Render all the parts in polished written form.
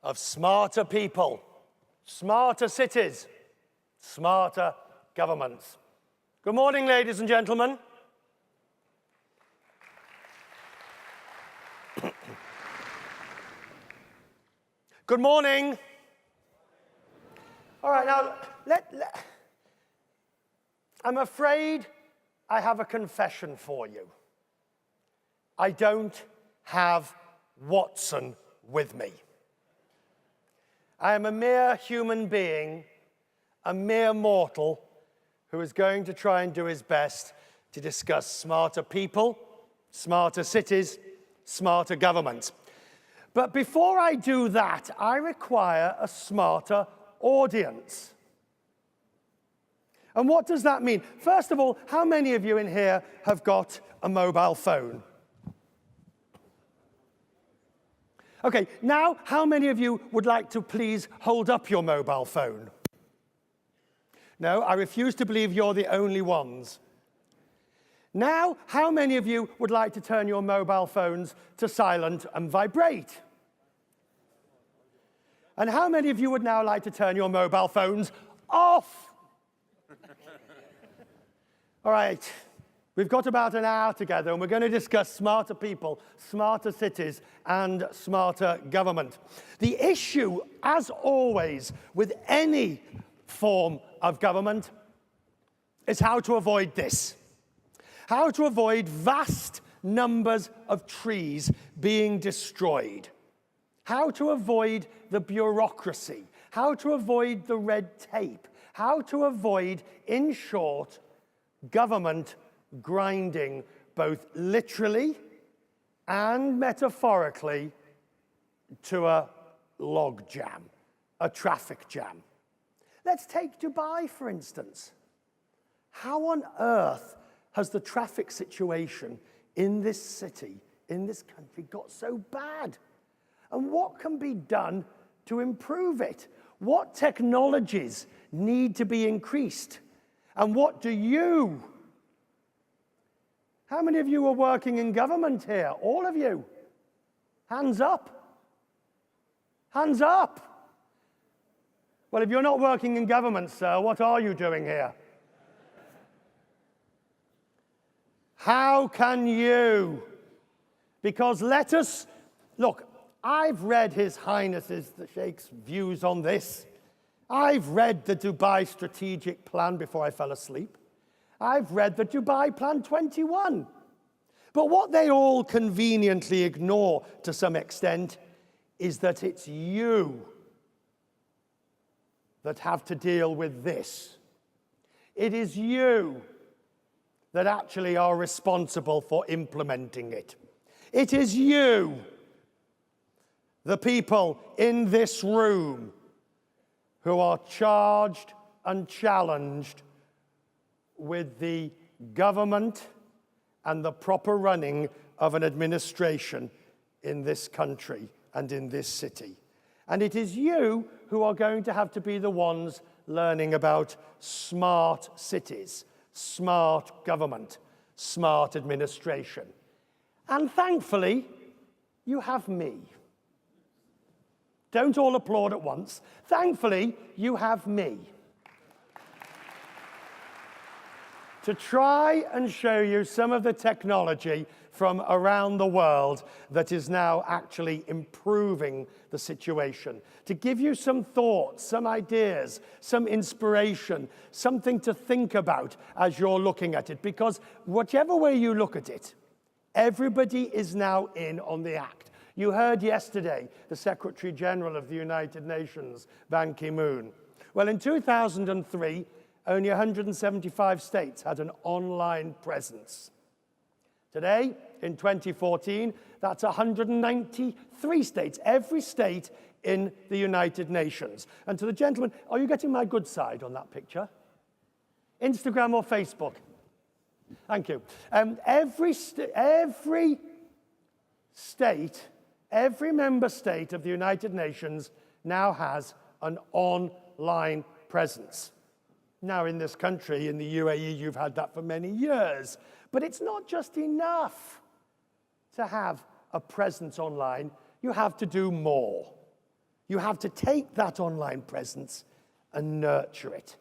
of smarter people, smarter cities, smarter governments. Good morning, ladies and gentlemen. Good morning. All right, now, I'm afraid I have a confession for you. I don't have Watson with me. I am a mere human being, a mere mortal, who is going to try and do his best to discuss smarter people, smarter cities, smarter government. But before I do that, I require a smarter audience. And what does that mean? First of all, how many of you in here have got a mobile phone? Okay, now how many of you would like to please hold up your mobile phone? No, I refuse to believe you're the only ones. Now, how many of you would like to turn your mobile phones to silent and vibrate? And how many of you would now like to turn your mobile phones off? All right, we've got about an hour together and we're going to discuss smarter people, smarter cities, and smarter government. The issue, as always, with any form of government is how to avoid this. How to avoid vast numbers of trees being destroyed. How to avoid the bureaucracy. How to avoid the red tape. How to avoid, in short, government grinding both literally and metaphorically to a log jam, a traffic jam. Let's take Dubai, for instance. How on earth has the traffic situation in this city, in this country, got so bad? And what can be done to improve it? What technologies need to be increased? And what do you? How many of you are working in government here? All of you. Hands up. Hands up. Well, if you're not working in government, sir, what are you doing here? How can you? Because let us, look, I've read His Highness's, the Sheikh's views on this. I've read the Dubai Strategic Plan before I fell asleep. I've read the Dubai Plan 21. But what they all conveniently ignore to some extent is that it's you that have to deal with this. It is you that actually are responsible for implementing it. It is you, the people in this room, who are charged and challenged with the government and the proper running of an administration in this country and in this city. And it is you who are going to have to be the ones learning about smart cities, smart government, smart administration. And thankfully, you have me. Don't all applaud at once. Thankfully, you have me to try and show you some of the technology from around the world that is now actually improving the situation, to give you some thoughts, some ideas, some inspiration, something to think about as you're looking at it, because whichever way you look at it, everybody is now in on the act. You heard yesterday the Secretary General of the United Nations, Ban Ki-moon. Well, in 2003, only 175 states had an online presence. Today, in 2014, that's 193 states, every state in the United Nations. And to the gentleman, are you getting my good side on that picture? Instagram or Facebook? Thank you. Every state, every member state of the United Nations now has an online presence. Now, in this country, in the UAE, you've had that for many years. But it's not just enough to have a presence online. You have to do more. You have to take that online presence and nurture it,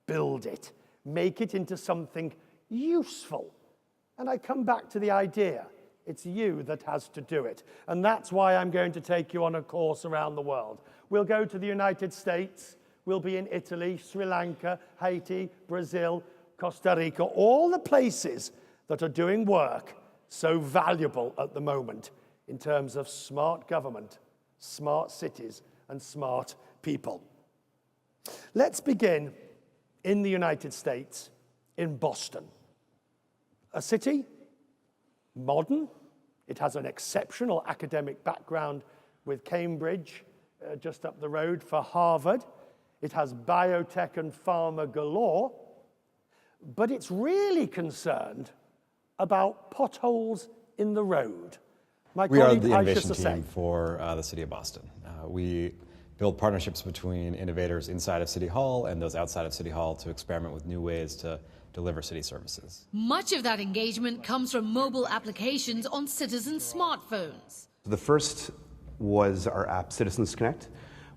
build it, make it into something useful. And I come back to the idea, it's you that has to do it. And that's why I'm going to take you on a course around the world. We'll go to the United States, we'll be in Italy, Sri Lanka, Haiti, Brazil, Costa Rica, all the places that are doing work so valuable at the moment in terms of smart government, smart cities, and smart people. Let's begin in the United States, in Boston. A city, modern. It has an exceptional academic background with Cambridge, just up the road for Harvard. It has biotech and pharma galore, but it's really concerned about potholes in the road. We are the innovation team for the City of Boston. We build partnerships between innovators inside of City Hall and those outside of City Hall to experiment with new ways to deliver city services. Much of that engagement comes from mobile applications on citizens' smartphones. The first was our app Citizens Connect,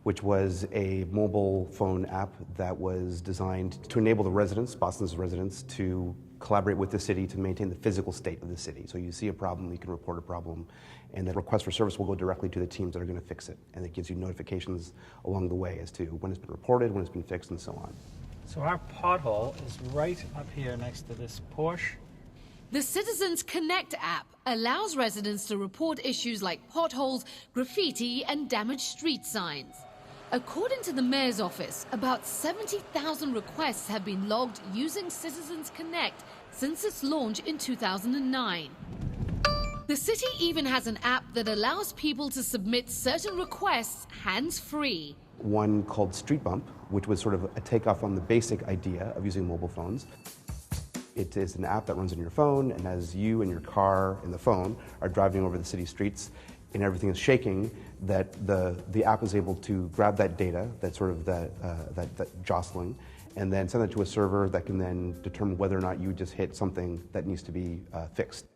which was a mobile phone app that was designed to enable the residents, Boston's residents, to collaborate with the city to maintain the physical state of the city. So you see a problem, you can report a problem, and the request for service will go directly to the teams that are going to fix it. And it gives you notifications along the way as to when it's been reported, when it's been fixed, and so on. So our pothole is right up here next to this Porsche. The Citizens Connect app allows residents to report issues like potholes, graffiti, and damaged street signs. According to the mayor's office, about 70,000 requests have been logged using Citizens Connect since its launch in 2009. The city even has an app that allows people to submit certain requests hands-free. One called Street Bump, which was sort of a takeoff on the basic idea of using mobile phones. It is an app that runs on your phone, and as you and your car and the phone are driving over the city streets and everything is shaking, that the app is able to grab that data, that sort of that jostling, and then send it to a server that can then determine whether or not you just hit something that needs to be fixed.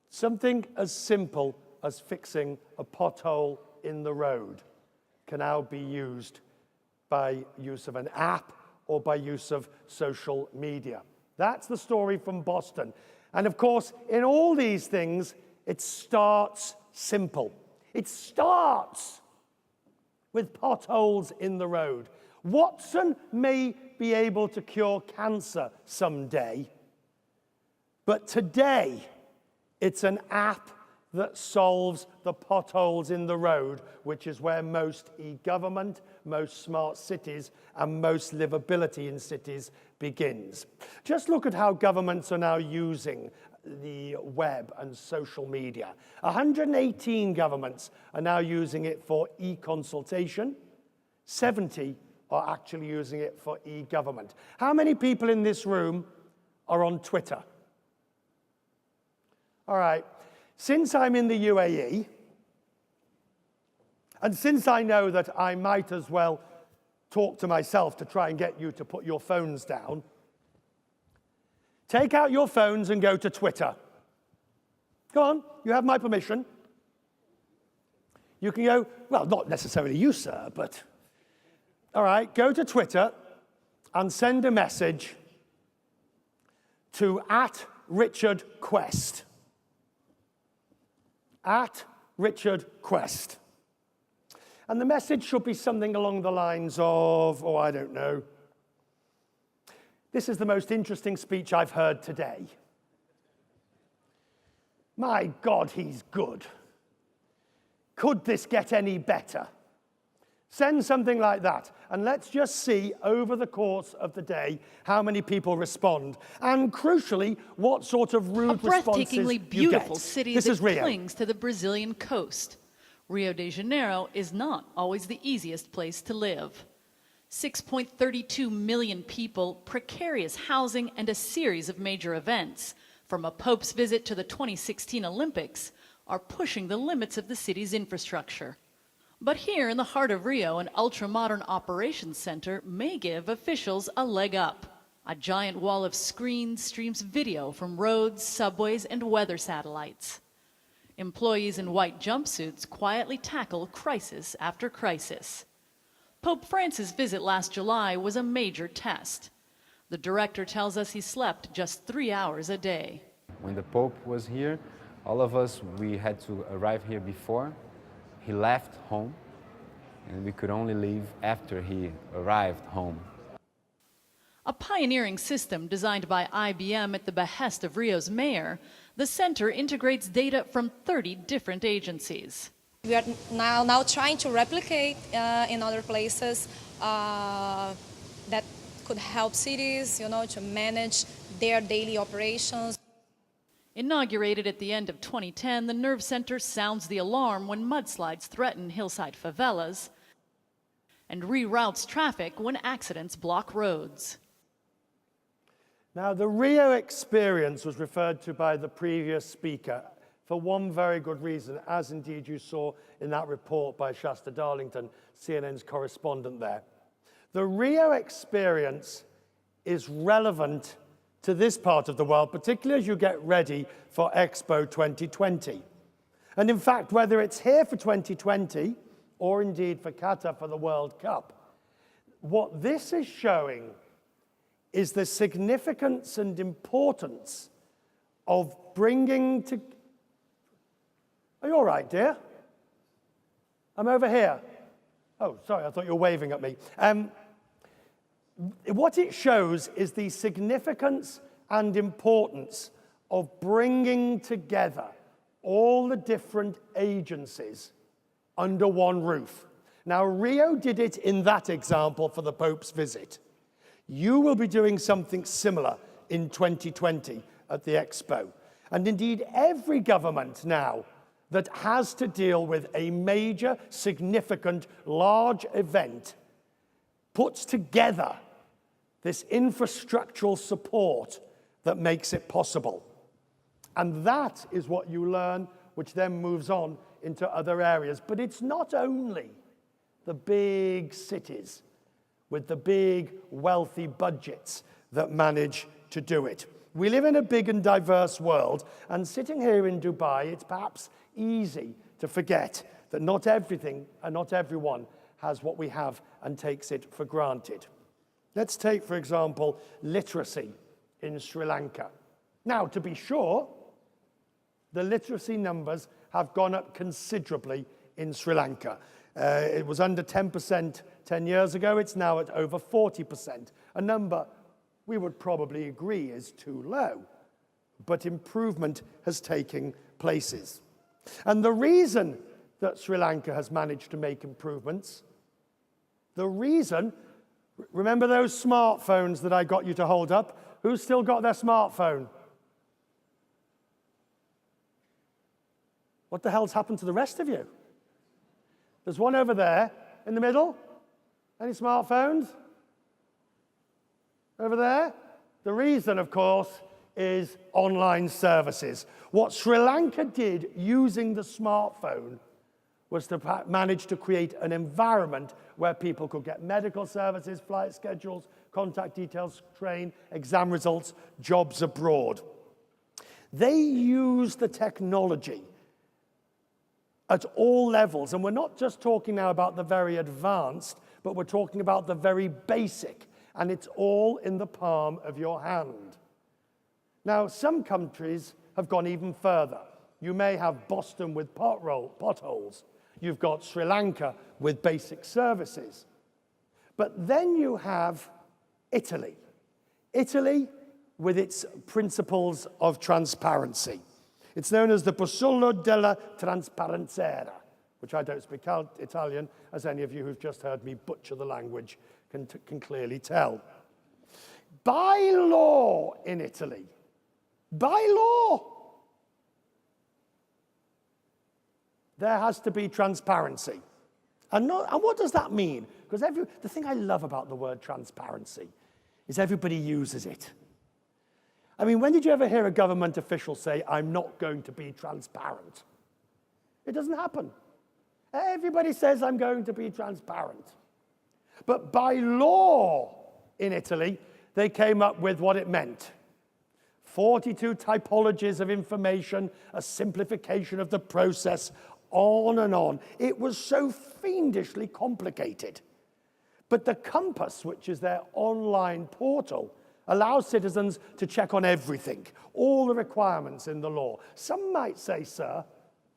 Something as simple as fixing a pothole in the road can now be used by use of an app or by use of social media. That's the story from Boston. And of course, in all these things, it starts simple. It starts with potholes in the road. Watson may be able to cure cancer someday, but today it's an app that solves the potholes in the road, which is where most e-government, most smart cities, and most livability in cities begins. Just look at how governments are now using the web and social media. 118 governments are now using it for e-consultation. 70 are actually using it for e-government. How many people in this room are on Twitter? All right. Since I'm in the UAE, and since I know that I might as well talk to myself to try and get you to put your phones down, take out your phones and go to Twitter. Go on, you have my permission. You can go, well, not necessarily you, sir, but all right, go to Twitter and send a message to @RichardQuest. @RichardQuest. And the message should be something along the lines of, oh, I don't know, this is the most interesting speech I've heard today. My God, he's good. Could this get any better? Send something like that, and let's just see over the course of the day how many people respond, and crucially, what sort of rude responses you get. A breathtakingly beautiful city This that is Rio. clings to the Brazilian coast. Rio de Janeiro is not always the easiest place to live. 6.32 million people, precarious housing, and a series of major events, from a Pope's visit to the 2016 Olympics, are pushing the limits of the city's infrastructure. But here in the heart of Rio, an ultra-modern operations center may give officials a leg up. A giant wall of screens streams video from roads, subways, and weather satellites. Employees in white jumpsuits quietly tackle crisis after crisis. Pope Francis' visit last July was a major test. The director tells us he slept just 3 hours a day. When the Pope was here, all of us, we had to arrive here before. He left home, and we could only leave after he arrived home. A pioneering system designed by IBM at the behest of Rio's mayor, the center integrates data from 30 different agencies. We are now trying to replicate in other places that could help cities, to manage their daily operations. Inaugurated at the end of 2010, the Nerve Center sounds the alarm when mudslides threaten hillside favelas and reroutes traffic when accidents block roads. Now, the Rio experience was referred to by the previous speaker for one very good reason, as indeed you saw in that report by Shasta Darlington, CNN's correspondent there. The Rio experience is relevant to this part of the world, particularly as you get ready for Expo 2020. And in fact, whether it's here for 2020 or indeed for Qatar for the World Cup, what this is showing is the significance and importance of bringing to... Are you all right, dear? I'm over here. Oh, sorry, I thought you were waving at me. What it shows is the significance and importance of bringing together all the different agencies under one roof. Now, Rio did it in that example for the Pope's visit. You will be doing something similar in 2020 at the Expo. And indeed, every government now that has to deal with a major, significant, large event puts together this infrastructural support that makes it possible. And that is what you learn, which then moves on into other areas. But it's not only the big cities with the big, wealthy budgets that manage to do it. We live in a big and diverse world, and sitting here in Dubai, it's perhaps easy to forget that not everything and not everyone has what we have and takes it for granted. Let's take, for example, literacy in Sri Lanka. Now, to be sure, the literacy numbers have gone up considerably in Sri Lanka. It was under 10% 10 years ago. It's now at over 40%, a number we would probably agree is too low, but improvement has taken places. And the reason that Sri Lanka has managed to make improvements, remember those smartphones that I got you to hold up? Who's still got their smartphone? What the hell's happened to the rest of you? There's one over there in the middle. Any smartphones? Over there? The reason, of course, is online services. What Sri Lanka did using the smartphone was to manage to create an environment where people could get medical services, flight schedules, contact details, train, exam results, jobs abroad. They use the technology at all levels, and we're not just talking now about the very advanced, but we're talking about the very basic, and it's all in the palm of your hand. Now, some countries have gone even further. You may have Boston with potholes. You've got Sri Lanka with basic services. But then you have Italy. Italy with its principles of transparency. It's known as the Bussola della Trasparenza, which I don't speak Italian, as any of you who've just heard me butcher the language can clearly tell. By law in Italy, by law, there has to be transparency. And what does that mean? Because the thing I love about the word transparency is everybody uses it. I mean, when did you ever hear a government official say, I'm not going to be transparent? It doesn't happen. Everybody says, I'm going to be transparent. But by law in Italy, they came up with what it meant. 42 typologies of information, a simplification of the process, on and on. It was so fiendishly complicated. But the Compass, which is their online portal, allows citizens to check on everything, all the requirements in the law. Some might say, sir,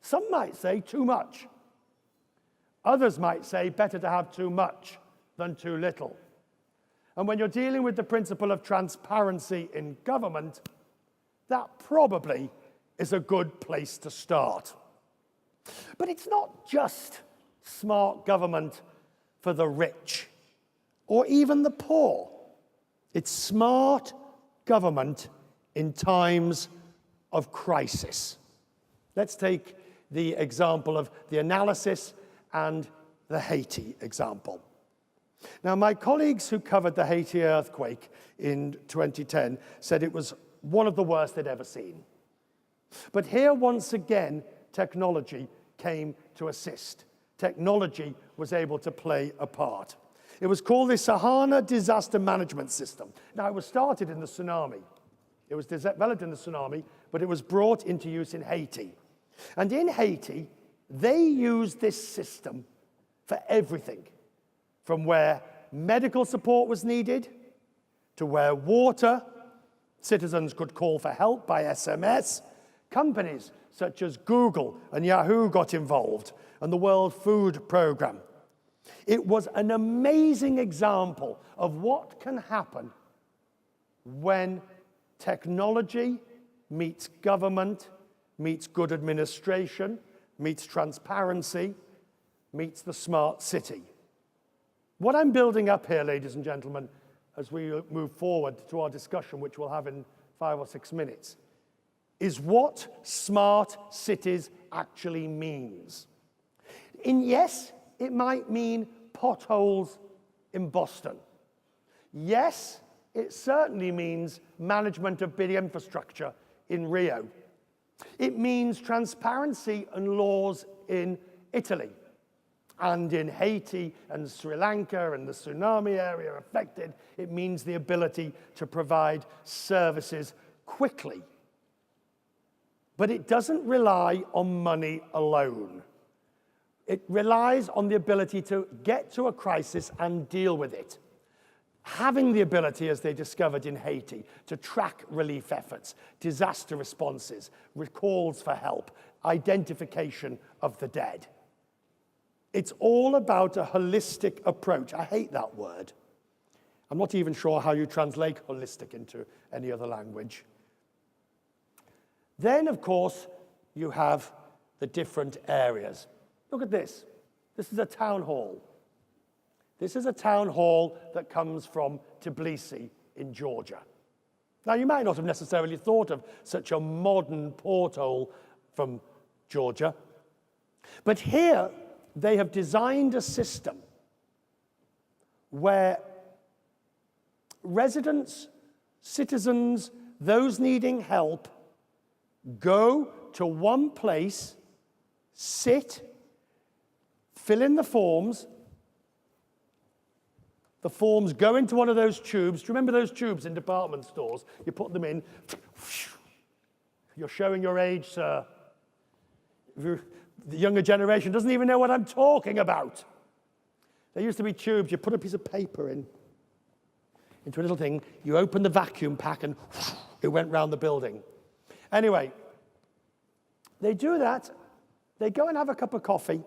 some might say too much. Others might say better to have too much than too little. And when you're dealing with the principle of transparency in government, that probably is a good place to start. But it's not just smart government for the rich or even the poor. It's smart government in times of crisis. Let's take the example of the analysis and the Haiti example. Now, my colleagues who covered the Haiti earthquake in 2010 said it was one of the worst they'd ever seen. But here, once again, technology came to assist. Technology was able to play a part. It was called the Sahana Disaster Management System. Now, it was started in the tsunami. It was developed in the tsunami, but it was brought into use in Haiti. And in Haiti, they used this system for everything, from where medical support was needed to where water, citizens could call for help by SMS. Companies such as Google and Yahoo got involved, and the World Food Programme. It was an amazing example of what can happen when technology meets government, meets good administration, meets transparency, meets the smart city. What I'm building up here, ladies and gentlemen, as we move forward to our discussion, which we'll have in 5 or 6 minutes, is what smart cities actually means. Yes, it might mean potholes in Boston. Yes, it certainly means management of big infrastructure in Rio. It means transparency and laws in Italy. And in Haiti and Sri Lanka and the tsunami area affected, it means the ability to provide services quickly. But it doesn't rely on money alone. It relies on the ability to get to a crisis and deal with it. Having the ability, as they discovered in Haiti, to track relief efforts, disaster responses, calls for help, identification of the dead. It's all about a holistic approach. I hate that word. I'm not even sure how you translate holistic into any other language. Then, of course, you have the different areas. Look at this. This is a town hall. This is a town hall that comes from Tbilisi in Georgia. Now, you might not have necessarily thought of such a modern porthole from Georgia, but here they have designed a system where residents, citizens, those needing help, go to one place, sit, fill in the forms. The forms go into one of those tubes. Do you remember those tubes in department stores? You put them in. You're showing your age, sir. The younger generation doesn't even know what I'm talking about. There used to be tubes. You put a piece of paper into a little thing. You open the vacuum pack and it went round the building. Anyway, they do that. They go and have a cup of coffee.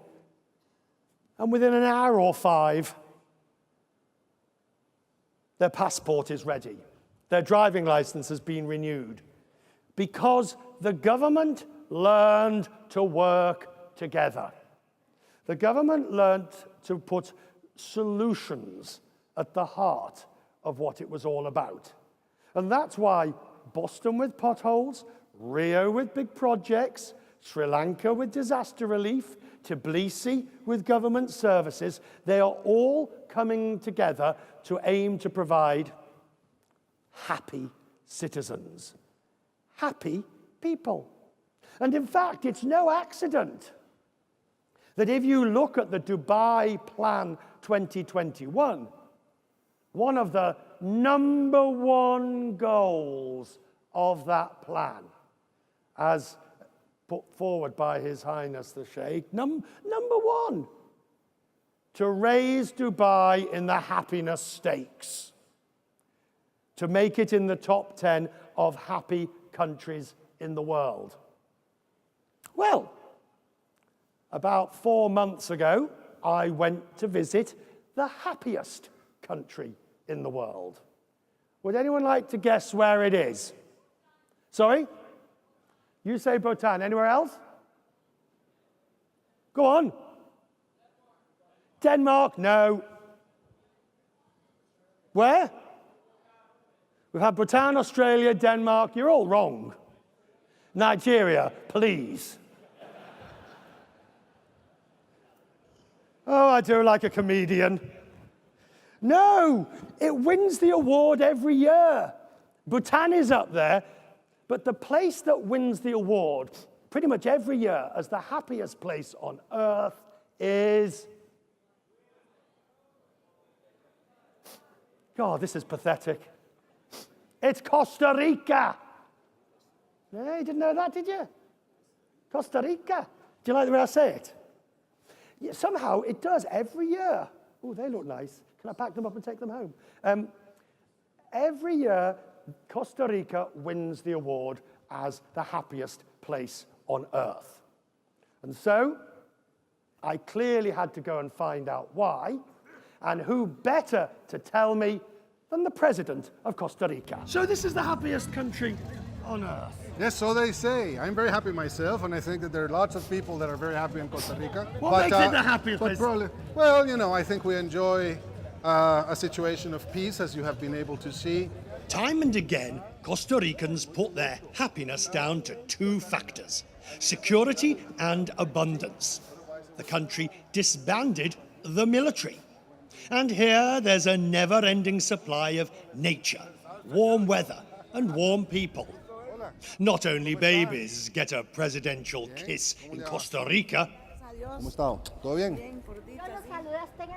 And within an hour or 5, their passport is ready. Their driving license has been renewed. Because the government learned to work together. The government learned to put solutions at the heart of what it was all about. And that's why Boston with potholes, Rio with big projects, Sri Lanka with disaster relief, Tbilisi with government services, they are all coming together to aim to provide happy citizens, happy people. And in fact, it's no accident that if you look at the Dubai Plan 2021, one of the #1 goals of that plan, as put forward by His Highness the Sheikh. Number one, to raise Dubai in the happiness stakes, to make it in the top 10 of happy countries in the world. Well, about 4 months ago, I went to visit the happiest country in the world. Would anyone like to guess where it is? Sorry? You say Bhutan. Anywhere else? Go on. Denmark? No. Where? We've had Bhutan, Australia, Denmark. You're all wrong. Nigeria, please. Oh, I do like a comedian. No, it wins the award every year. Bhutan is up there, but the place that wins the award pretty much every year as the happiest place on earth is... God, this is pathetic. It's Costa Rica. Yeah, you didn't know that, did you? Costa Rica. Do you like the way I say it? Yeah, somehow it does every year. Oh, they look nice. Can I pack them up and take them home? Every year, Costa Rica wins the award as the happiest place on earth. And so, I clearly had to go and find out why, and who better to tell me than the president of Costa Rica. So this is the happiest country on earth. Yes, so they say. I'm very happy myself, and I think that there are lots of people that are very happy in Costa Rica. What makes it the happiest place? Well, you know, I think we enjoy a situation of peace, as you have been able to see. Time and again, Costa Ricans put their happiness down to two factors: security and abundance. The country disbanded the military. And here there's a never-ending supply of nature, warm weather, and warm people. Not only babies get a presidential kiss in Costa Rica. ¿Cómo está? ¿Todo bien?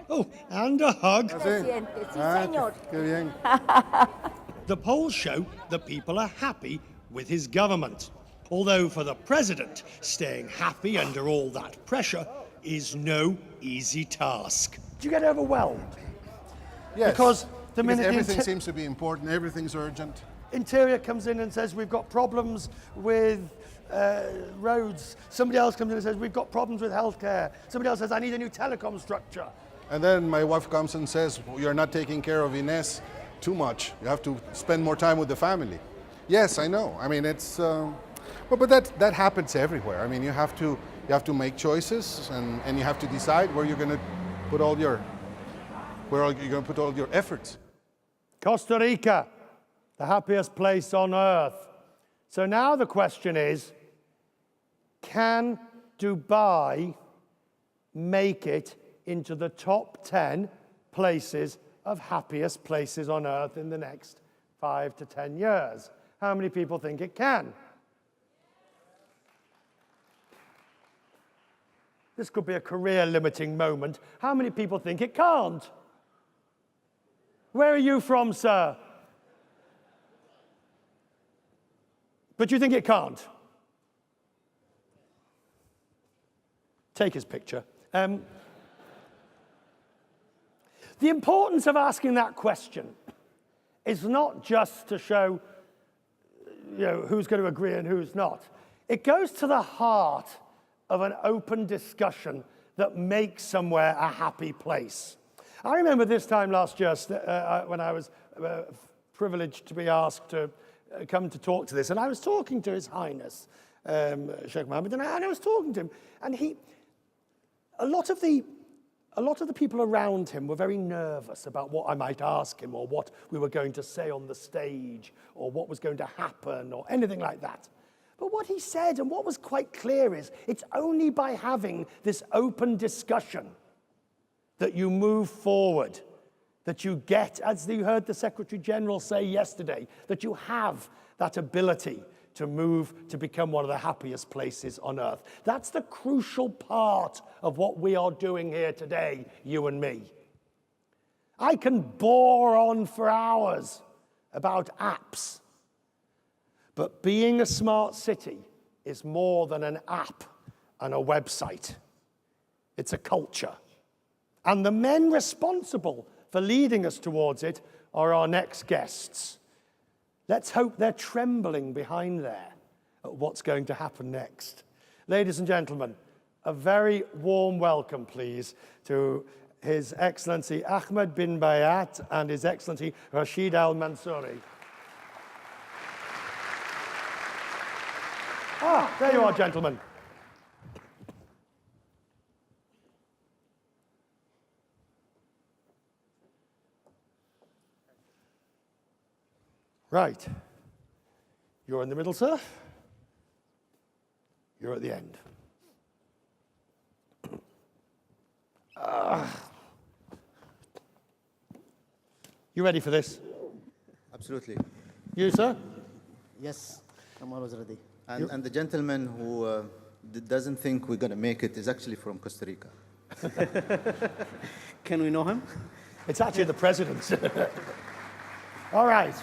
Oh, and a hug. Qué bien. The polls show that people are happy with his government. Although for the president, staying happy under all that pressure is no easy task. Do you get overwhelmed? Yes, because the minute everything seems to be important, everything's urgent. Interior comes in and says we've got problems with roads. Somebody else comes in and says we've got problems with healthcare. Somebody else says I need a new telecom structure. And then my wife comes and says, you're not taking care of Ines too much. You have to spend more time with the family. Yes, I know. I mean, it's, but that happens everywhere. I mean, you have to make choices, and you have to decide where you're going to put all your efforts. Costa Rica, the happiest place on earth. So now the question is, can Dubai make it into the top 10 places of happiest places on earth in the next 5 to 10 years? How many people think it can? This could be a career-limiting moment. How many people think it can't? Where are you from, sir? But you think it can't? Take his picture. The importance of asking that question is not just to show, who's going to agree and who's not. It goes to the heart of an open discussion that makes somewhere a happy place. I remember this time last year when I was privileged to be asked to come to talk to this, and I was talking to His Highness Sheikh Mohammed, and I was talking to him, and a lot of the people around him were very nervous about what I might ask him, or what we were going to say on the stage, or what was going to happen, or anything like that. But what he said, and what was quite clear, is it's only by having this open discussion that you move forward, that you get, as you heard the Secretary General say yesterday, that you have that ability to move to become one of the happiest places on earth. That's the crucial part of what we are doing here today, you and me. I can bore on for hours about apps, But being a smart city is more than an app and a website. It's a culture. And the men responsible for leading us towards it are our next guests. Let's hope they're trembling behind there at what's going to happen next. Ladies and gentlemen, a very warm welcome, please, to His Excellency Ahmed bin Bayat and His Excellency Rashid Al Mansouri. Ah, there you are, gentlemen. Right. You're in the middle, sir. You're at the end. You ready for this? Absolutely. You, sir? Yes, I'm always ready. And the gentleman who doesn't think we're going to make it is actually from Costa Rica. Can we know him? It's actually the president. All right.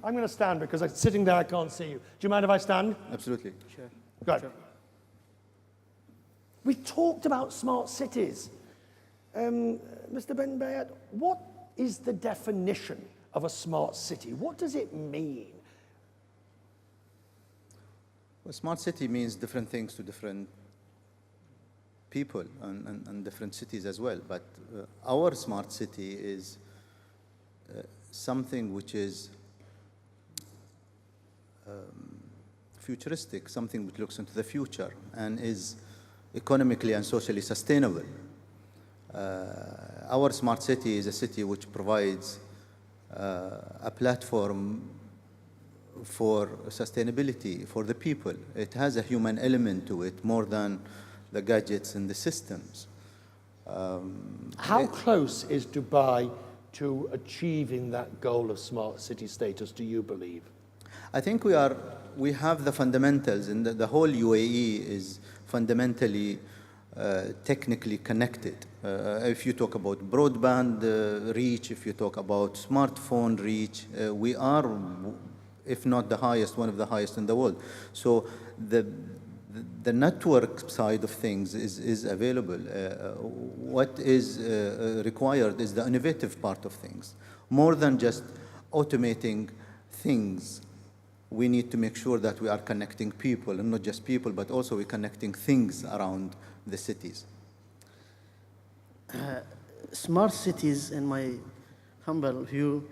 I'm going to stand because sitting there I can't see you. Do you mind if I stand? Absolutely. Sure. Good. Sure. We talked about smart cities. Mr. Ben Bayat, what is the definition of a smart city? What does it mean? Well, smart city means different things to different people and different cities as well. But our smart city is something which is futuristic, something which looks into the future and is economically and socially sustainable. Our smart city is a city which provides a platform for sustainability for the people. It has a human element to it more than the gadgets and the systems. How close is Dubai to achieving that goal of smart city status, do you believe? I think we have the fundamentals, and the whole UAE is fundamentally technically connected. If you talk about broadband reach, if you talk about smartphone reach, we are, if not the highest, one of the highest in the world. So the network side of things is available. What is required is the innovative part of things. More than just automating things, we need to make sure that we are connecting people, and not just people, but also we're connecting things around the cities. Smart cities, in my humble view,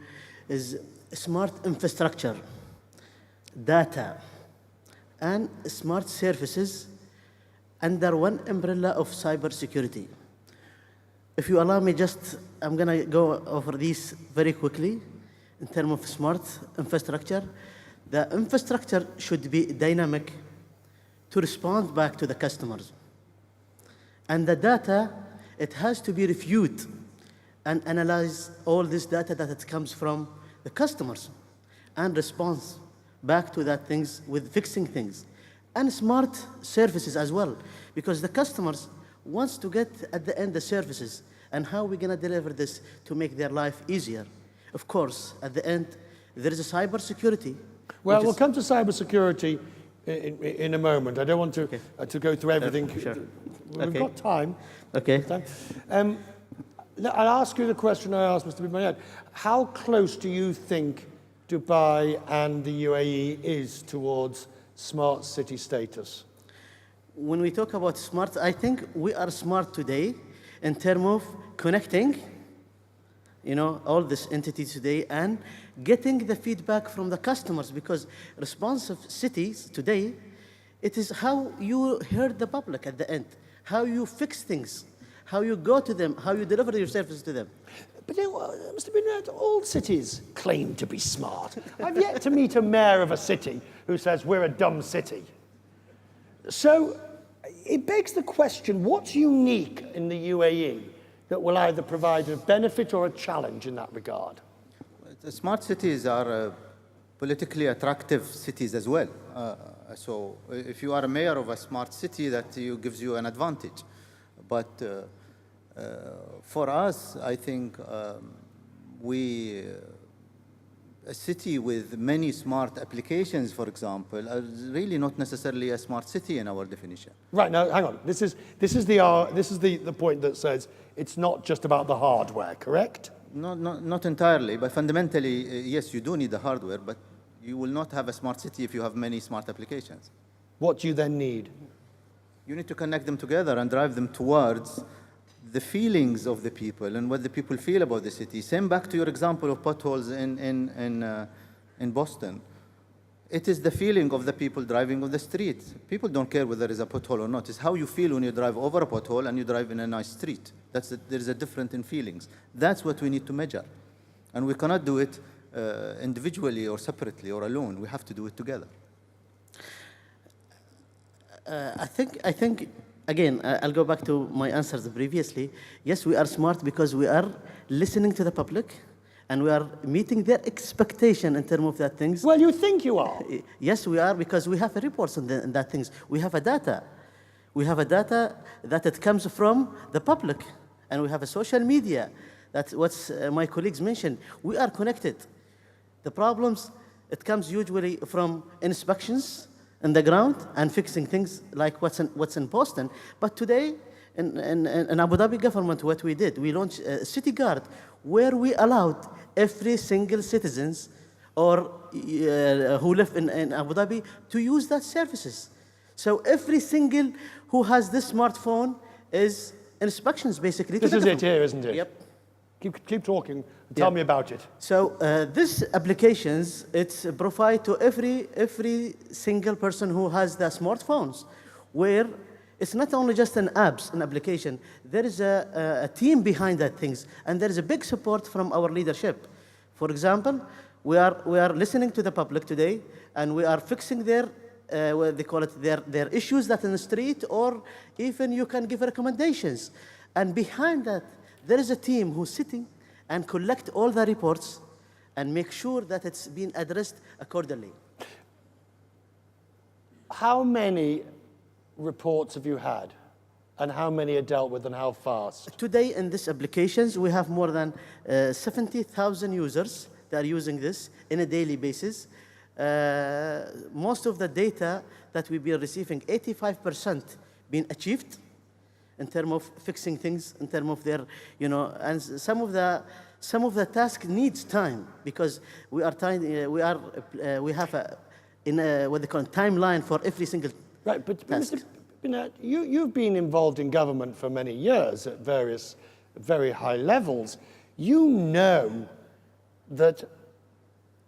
is smart infrastructure, data, and smart services under one umbrella of cybersecurity. If you allow me, I'm going to go over these very quickly in terms of smart infrastructure. The infrastructure should be dynamic to respond back to the customers. And the data, it has to be reviewed and analyze all this data that it comes from the customers and response back to that things with fixing things. And smart services as well, because the customers wants to get at the end the services, and how we're gonna deliver this to make their life easier. Of course, at the end, there is a cybersecurity. Well, we'll come to cybersecurity in a moment. I don't want to go through everything. Sure. We've got time. Okay. I'll ask you the question I asked Mr. bin Bayat. How close do you think Dubai and the UAE is towards smart city status? When we talk about smart, I think we are smart today in terms of connecting, all these entities today and getting the feedback from the customers, because responsive cities today, it is how you heard the public at the end, how you fix things, how you go to them, how you deliver your service to them. But Mr. bin Bayat, all cities claim to be smart. I've yet to meet a mayor of a city who says we're a dumb city. So it begs the question, what's unique in the UAE that will either provide a benefit or a challenge in that regard? The smart cities are politically attractive cities as well. So if you are a mayor of a smart city, that gives you an advantage. But for us, I think we a city with many smart applications, for example, is really not necessarily a smart city in our definition. Right, now, hang on. This is the point that says it's not just about the hardware, correct? Not entirely, but fundamentally, yes, you do need the hardware, but you will not have a smart city if you have many smart applications. What do you then need? You need to connect them together and drive them towards the feelings of the people and what the people feel about the city. Same back to your example of potholes in Boston. It is the feeling of the people driving on the street. People don't care whether there is a pothole or not. It's how you feel when you drive over a pothole and you drive in a nice street. There's a difference in feelings. That's what we need to measure. And we cannot do it individually or separately or alone. We have to do it together. I think, again, I'll go back to my answers previously. Yes, we are smart because we are listening to the public and we are meeting their expectation in terms of that things. Well, you think you are. Yes, we are, because we have reports on that things. We have a data. We have a data that it comes from the public, and we have a social media. That's what my colleagues mentioned. We are connected. The problems, it comes usually from inspections on the ground and fixing things like what's in Boston. But today, in Abu Dhabi government, what we did, we launched a city guard where we allowed every single citizens or who live in Abu Dhabi to use that services. So every single who has this smartphone is inspections, basically. This is it here, isn't it? Yep. Keep talking. Tell me about it. So these applications, it's provide to every single person who has the smartphones, where it's not only just an application. There is a team behind that things, and there is a big support from our leadership. For example, we are listening to the public today, and we are fixing their what they call it, their issues that in the street, or even you can give recommendations. And behind that, there is a team who's sitting and collect all the reports and make sure that it's being addressed accordingly. How many reports have you had? And how many are dealt with and how fast? Today in these applications, we have more than 70,000 users that are using this on a daily basis. Most of the data that we've been receiving, 85% being achieved in terms of fixing things, in terms of their, and some of the task needs time, because we have what they call timeline for every single right. But task. Mr. Binat, you've been involved in government for many years at various very high levels. You know that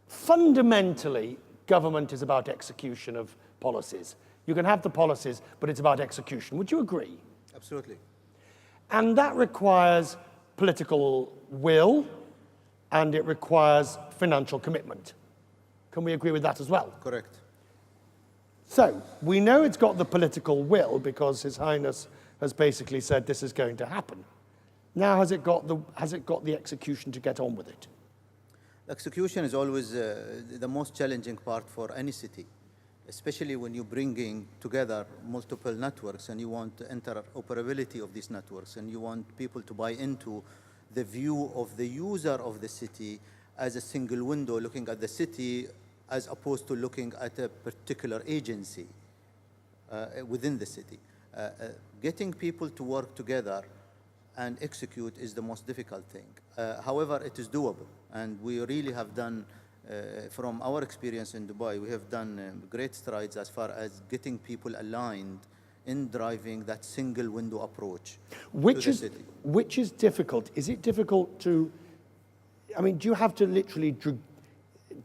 fundamentally government is about execution of policies. You can have the policies, but it's about execution. Would you agree? Absolutely. And that requires political will, and it requires financial commitment. Can we agree with that as well? Correct. So we know it's got the political will because His Highness has basically said this is going to happen. Now has it got the execution to get on with it? Execution is always the most challenging part for any city, especially when you're bringing together multiple networks and you want interoperability of these networks, and you want people to buy into the view of the user of the city as a single window looking at the city, as opposed to looking at a particular agency within the city. Getting people to work together and execute is the most difficult thing. However, it is doable, and we really have done, from our experience in Dubai, we have done great strides as far as getting people aligned in driving that single window approach to the city. Which is difficult. Is it difficult to, do you have to literally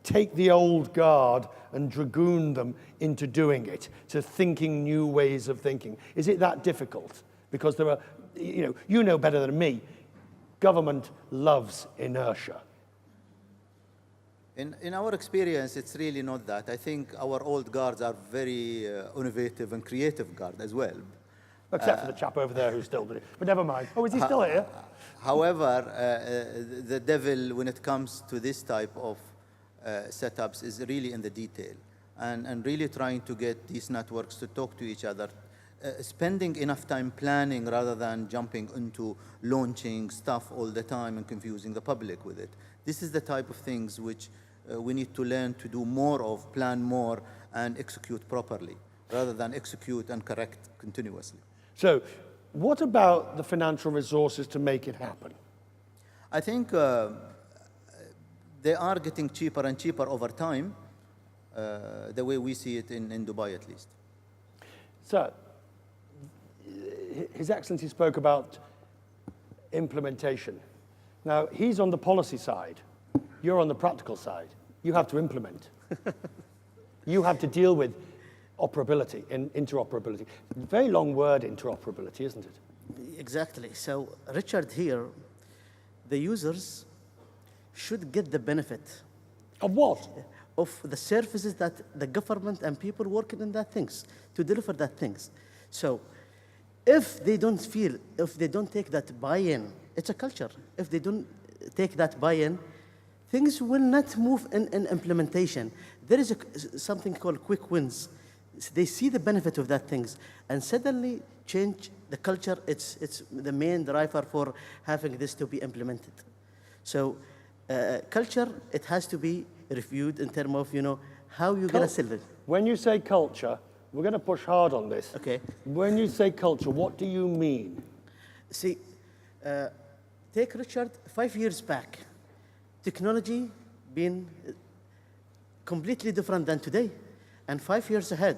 take the old guard and dragoon them into doing it, to thinking new ways of thinking? Is it that difficult? Because there are, you know better than me, government loves inertia. In our experience, it's really not that. I think our old guards are very innovative and creative guard as well. Except for the chap over there who's still doing it. But never mind. Oh, is he still here? However, the devil, when it comes to this type of setups, is really in the detail, and really trying to get these networks to talk to each other, spending enough time planning rather than jumping into launching stuff all the time and confusing the public with it. This is the type of things which we need to learn to do more of, plan more, and execute properly, rather than execute and correct continuously. So, what about the financial resources to make it happen? I think they are getting cheaper and cheaper over time, the way we see it in Dubai at least. So, His Excellency spoke about implementation. Now, he's on the policy side. You're on the practical side. You have to implement. You have to deal with operability and interoperability. Very long word, interoperability, isn't it? Exactly. So, Richard, here, the users should get the benefit. Of what? Of the services that the government and people working in that things, to deliver that things. So, if they don't feel, if they don't take that buy-in, it's a culture. If they don't take that buy-in, things will not move in implementation. There is something called quick wins. They see the benefit of that things and suddenly change the culture. It's the main driver for having this to be implemented. So culture, it has to be reviewed in terms of, how you're going to sell it. When you say culture, we're going to push hard on this. Okay. When you say culture, what do you mean? See, take Richard 5 years back. Technology been completely different than today. And 5 years ahead,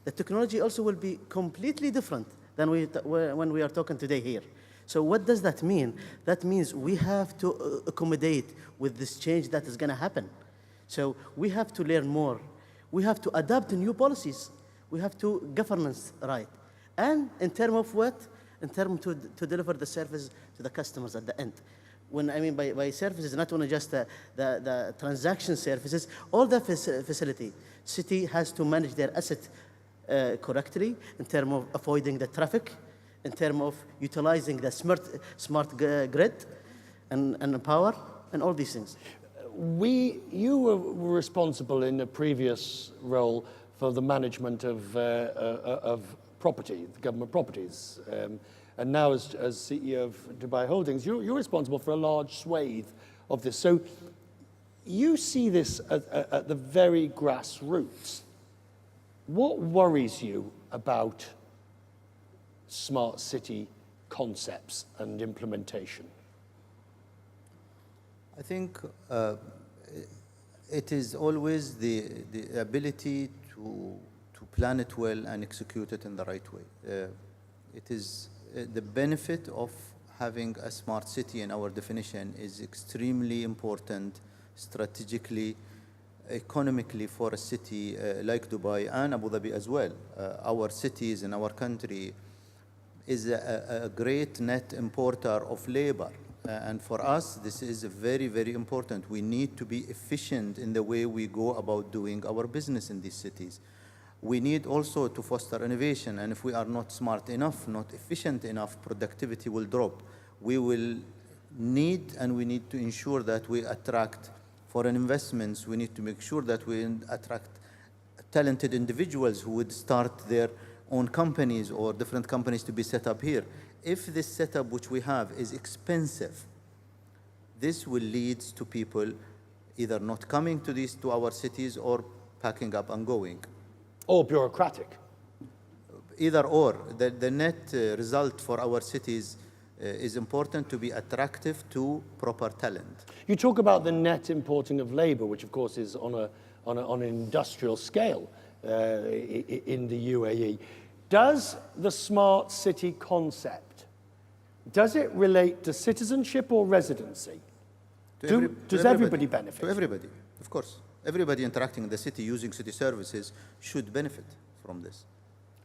the technology also will be completely different than when we are talking today here. So what does that mean? That means we have to accommodate with this change that is going to happen. So we have to learn more. We have to adapt to new policies. We have to governance right. And in terms of what? In terms to deliver the service to the customers at the end. When I mean by services, not only just the transaction services, all the facility. City has to manage their asset correctly in terms of avoiding the traffic, in terms of utilizing the smart grid and power, and all these things. You were responsible in a previous role for the management of property, the government properties. And now as CEO of Dubai Holdings, you're responsible for a large swathe of this. So you see this at the very grassroots. What worries you about smart city concepts and implementation? I think it is always the ability to plan it well and execute it in the right way. It is the benefit of having a smart city in our definition is extremely important strategically, economically for a city like Dubai and Abu Dhabi as well. Our cities in our country is a great net importer of labor. And for us, this is very, very important. We need to be efficient in the way we go about doing our business in these cities. We need also to foster innovation, and if we are not smart enough, not efficient enough, productivity will drop. We will need, and we need to ensure that we attract foreign investments. We need to make sure that we attract talented individuals who would start their own companies or different companies to be set up here. If this setup which we have is expensive, this will lead to people either not coming to our cities or packing up and going. Or bureaucratic. Either or. The net result for our cities is important to be attractive to proper talent. You talk about the net importing of labor, which of course is on an industrial scale in the UAE. Does the smart city concept, does it relate to citizenship or residency? Does everybody benefit? To everybody, of course. Everybody interacting in the city using city services should benefit from this.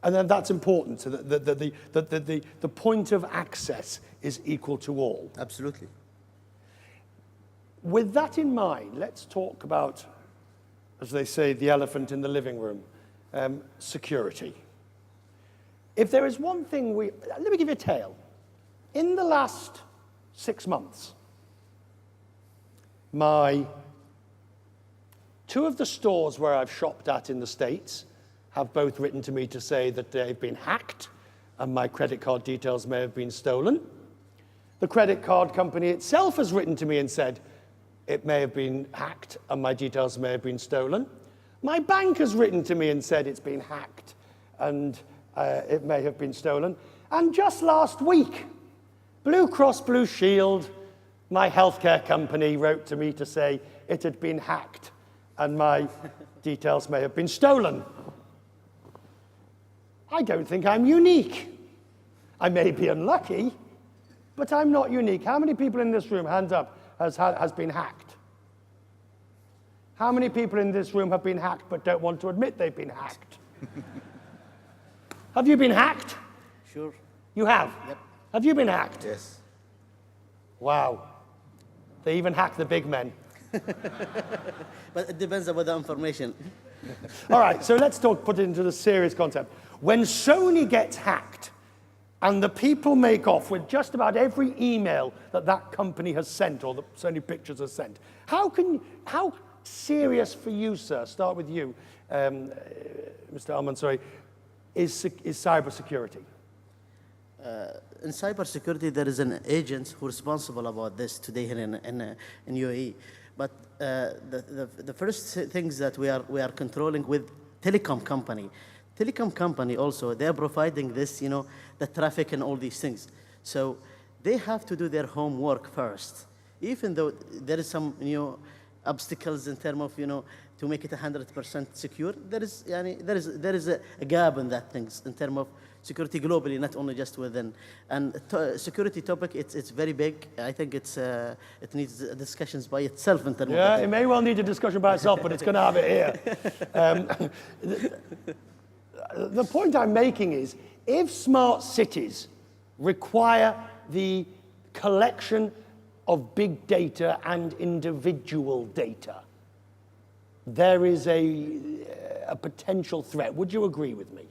And then that's important, so that the point of access is equal to all. Absolutely. With that in mind, let's talk about, as they say, the elephant in the living room, security. If there is one thing let me give you a tale. In the last 6 months, two of the stores where I've shopped at in the States have both written to me to say that they've been hacked and my credit card details may have been stolen. The credit card company itself has written to me and said, it may have been hacked and my details may have been stolen. My bank has written to me and said it's been hacked and it may have been stolen. And just last week, Blue Cross Blue Shield, my healthcare company, wrote to me to say it had been hacked and my details may have been stolen. I don't think I'm unique. I may be unlucky, but I'm not unique. How many people in this room, hands up, has been hacked? How many people in this room have been hacked but don't want to admit they've been hacked? Have you been hacked? Sure. You have? Yep. Have you been hacked? Yes. Wow. They even hack the big men. But it depends about the information. All right, so let's put it into the serious concept. When Sony gets hacked and the people make off with just about every email that company has sent or that Sony Pictures has sent, how serious for you, sir, start with you, Mr. Al-Mansouri, is cybersecurity? In cybersecurity, there is an agent who's responsible about this today here in UAE. But the first things that we are controlling with telecom company. Telecom company also, they're providing this, the traffic and all these things. So they have to do their homework first. Even though there is some obstacles in terms of, to make it 100% secure, there is a gap in that things in terms of security globally, not only just within. And security topic, it's very big. I think it needs discussions by itself in terms of it may well need a discussion by itself, but it's going to have it here. The point I'm making is, if smart cities require the collection of big data and individual data, there is a potential threat. Would you agree with me?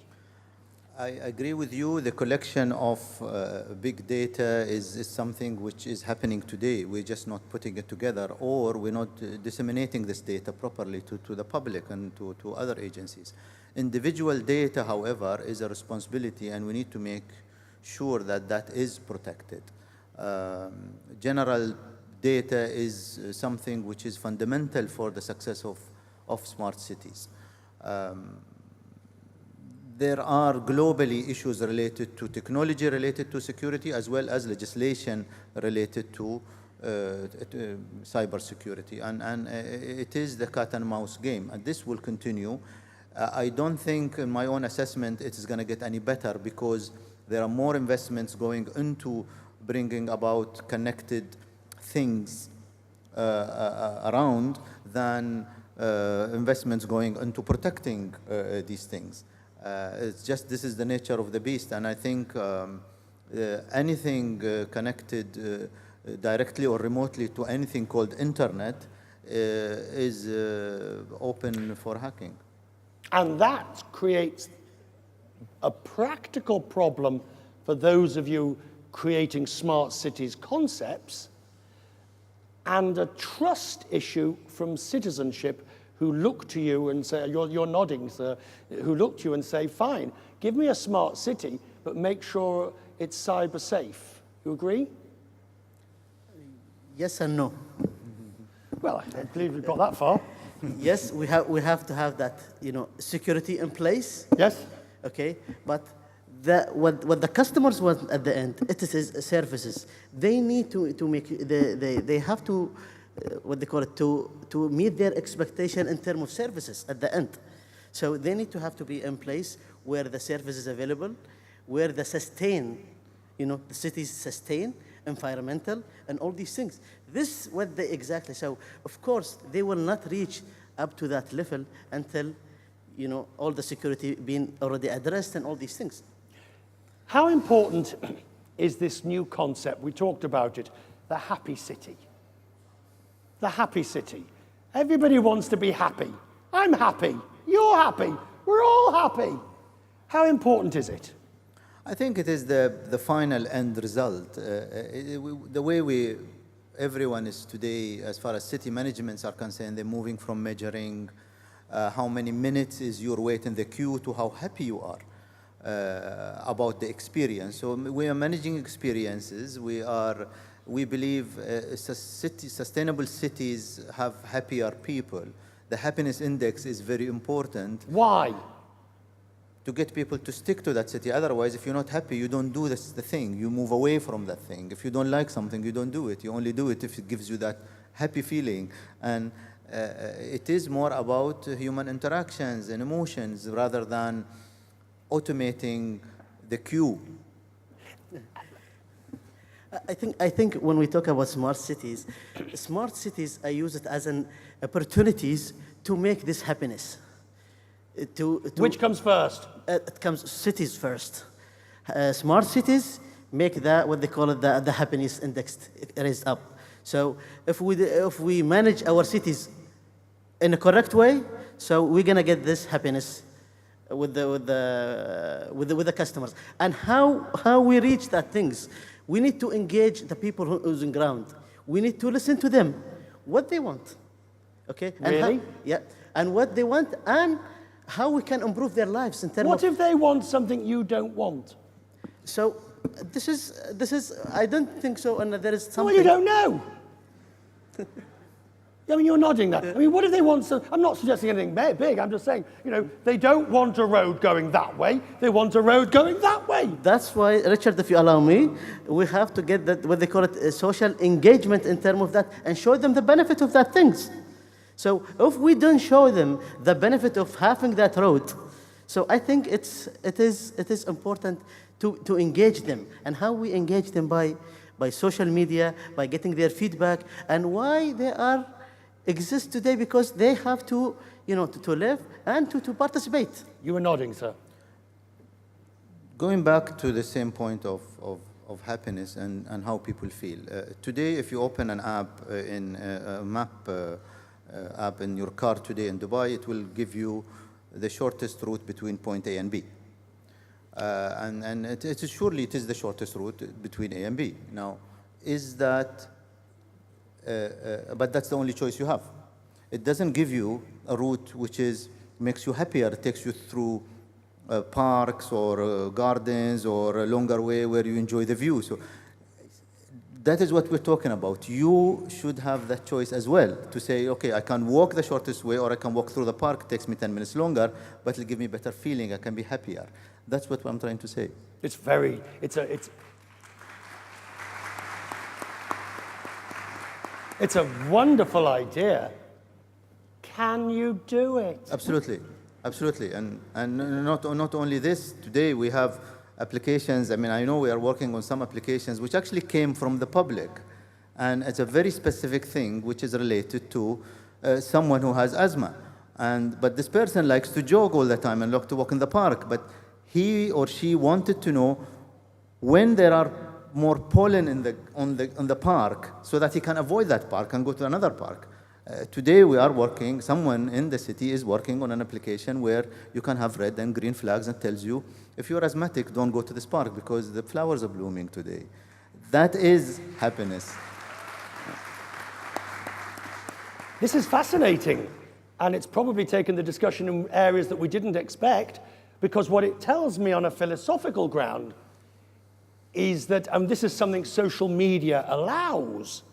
I agree with you. The collection of big data is something which is happening today. We're just not putting it together, or we're not disseminating this data properly to the public and to other agencies. Individual data, however, is a responsibility, and we need to make sure that that is protected. General data is something which is fundamental for the success of smart cities. There are globally issues related to technology, related to security, as well as legislation related to cybersecurity. And it is the cat and mouse game, and this will continue. I don't think, in my own assessment, it is going to get any better, because there are more investments going into bringing about connected things around than investments going into protecting these things. It's just, this is the nature of the beast, and I think anything connected directly or remotely to anything called internet is open for hacking. And that creates a practical problem for those of you creating smart cities concepts, and a trust issue from citizenship who look to you and say, you're nodding, sir, who look to you and say, fine, give me a smart city, but make sure it's cyber safe. You agree? Yes and no. Well, I believe we've got that far. Yes, we have to have that, security in place. Yes. Okay, but what the customers want at the end, it is services. They need to make, they have to, what they call it, to meet their expectation in terms of services at the end. So they need to have to be in place where the service is available, where the sustain, the cities sustain, environmental, and all these things. This what they exactly, so of course they will not reach up to that level until, all the security being already addressed and all these things. How important is this new concept? We talked about it, the happy city. The happy city. Everybody wants to be happy. I'm happy. You're happy. We're all happy. How important is it? I think it is the final end result. The way everyone is today, as far as city managements are concerned, they're moving from measuring how many minutes is your wait in the queue to how happy you are about the experience. So we are managing experiences. We are we believe sustainable cities have happier people. The happiness index is very important. Why? To get people to stick to that city. Otherwise, if you're not happy, you don't do the thing. You move away from that thing. If you don't like something, you don't do it. You only do it if it gives you that happy feeling. And it is more about human interactions and emotions rather than automating the queue. I think when we talk about smart cities, I use it as an opportunities to make this happiness. Which comes first? It comes cities first. Smart cities make what they call it the happiness index raised up. So if we manage our cities in a correct way, so we're gonna get this happiness with the customers. And how we reach that things, we need to engage the people who's on ground. We need to listen to them, what they want, okay? Really? And what they want, and how we can improve their lives in terms of... What if they want something you don't want? So this is I don't think so, and there is something... Well, you don't know. I mean, you're nodding that. I mean, what if they want some... I'm not suggesting anything big. I'm just saying, you know, they don't want a road going that way. They want a road going that way. That's why, Richard, if you allow me, we have to get that, what they call it, social engagement in terms of that, and show them the benefit of that things. So if we don't show them the benefit of having that road, so I think it is important to engage them. And how we engage them by social media, by getting their feedback, and why they exist today, because they have to, you know, to live and to participate. You were nodding, sir. Going back to the same point of happiness and how people feel. Today, if you open an app in a map app in your car today in Dubai, it will give you the shortest route between point A and B. And it is surely it is the shortest route between A and B. Now, is that, but that's the only choice you have. It doesn't give you a route which makes you happier. It takes you through parks or gardens or a longer way where you enjoy the view. So that is what we're talking about. You should have that choice as well to say, okay, I can walk the shortest way or I can walk through the park. It takes me 10 minutes longer, but it'll give me a better feeling. I can be happier. That's what I'm trying to say. It's a wonderful idea. Can you do it? Absolutely, absolutely. And not only this, today we have applications. I mean, I know we are working on some applications which actually came from the public. And it's a very specific thing which is related to someone who has asthma. But this person likes to jog all the time and like to walk in the park. But he or she wanted to know when there are more pollen on the park so that he can avoid that park and go to another park. Today we are working, someone in the city is working on an application where you can have red and green flags and tells you, if you're asthmatic, don't go to this park because the flowers are blooming today. That is happiness. This is fascinating, and it's probably taken the discussion in areas that we didn't expect, because what it tells me on a philosophical ground is that, and this is something social media allows,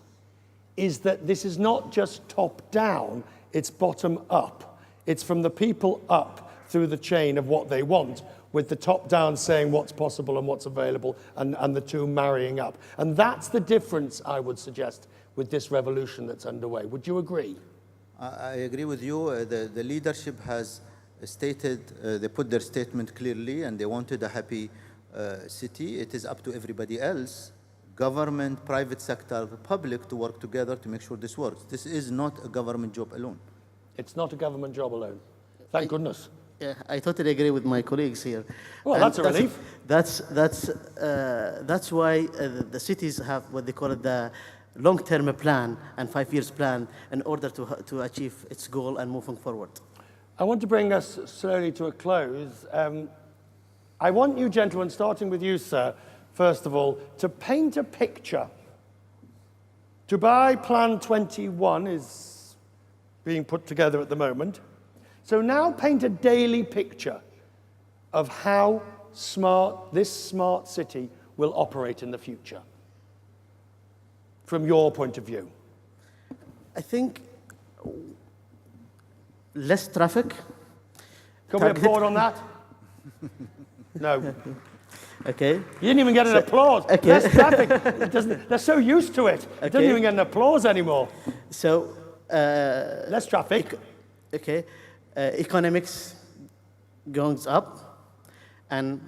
is that this is not just top down, it's bottom up. It's from the people up through the chain of what they want, with the top down saying what's possible and what's available, and the two marrying up. And that's the difference, I would suggest, with this revolution that's underway. Would you agree? I agree with you. The leadership has stated, they put their statement clearly, and they wanted a happy city. It is up to everybody else, government, private sector, the public, to work together to make sure this works. This is not a government job alone. It's not a government job alone. Thank goodness. Yeah, I totally agree with my colleagues here. Well, and that's a relief. That's why the cities have what they call it the long-term plan and 5 years plan in order to achieve its goal and moving forward. I want to bring us slowly to a close. I want you gentlemen, starting with you, sir, first of all, to paint a picture. Dubai Plan 21 is being put together at the moment. So now paint a daily picture of how this smart city will operate in the future. from your point of view? I think less traffic. Can we applaud on that? No. Okay. You didn't even get an applause. Okay. Less traffic. It doesn't, they're so used to it. It doesn't even get an applause anymore. So, less traffic. Okay. Economics goes up, and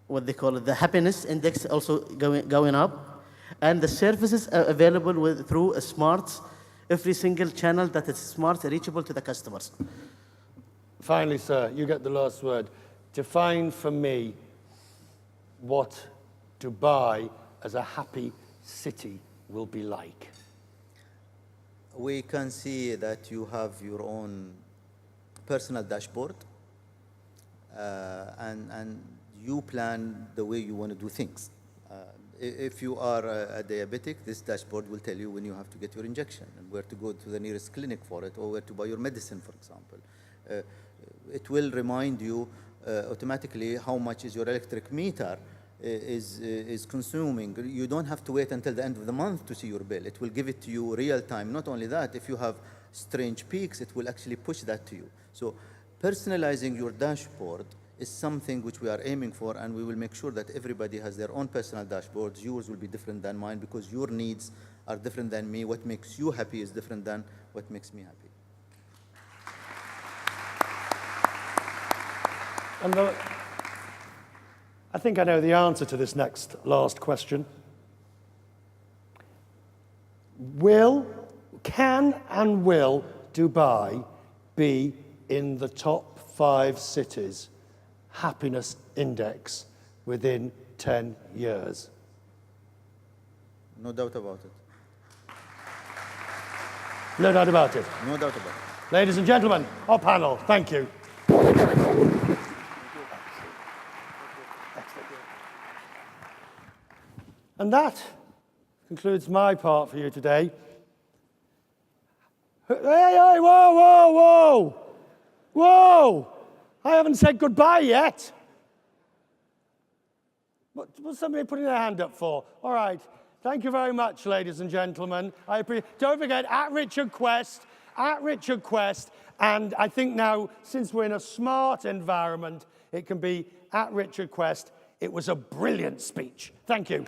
what they call it, the happiness index also going up, and the services are available through a smart, every single channel that is smart, reachable to the customers. Finally, sir, you get the last word. Define for me what Dubai as a happy city will be like. We can see that you have your own personal dashboard, and you plan the way you want to do things. If you are a diabetic, this dashboard will tell you when you have to get your injection and where to go to the nearest clinic for it, or where to buy your medicine, for example. It will remind you automatically how much is your electric meter is consuming. You don't have to wait until the end of the month to see your bill. It will give it to you real time. Not only that, if you have strange peaks, it will actually push that to you. So personalizing your dashboard is something which we are aiming for, and we will make sure that everybody has their own personal dashboards. Yours will be different than mine because your needs are different than me. What makes you happy is different than what makes me happy. And I think I know the answer to this last question. Can and will Dubai be in the top 5 cities happiness index within 10 years? No doubt about it. No doubt about it. No doubt about it. Ladies and gentlemen, our panel, thank you. And that concludes my part for you today. Hey, whoa, whoa, whoa! Whoa! I haven't said goodbye yet. What's somebody putting their hand up for? All right. Thank you very much, ladies and gentlemen. Don't forget, at Richard Quest, and I think now, since we're in a smart environment, it can be at Richard Quest. It was a brilliant speech. Thank you.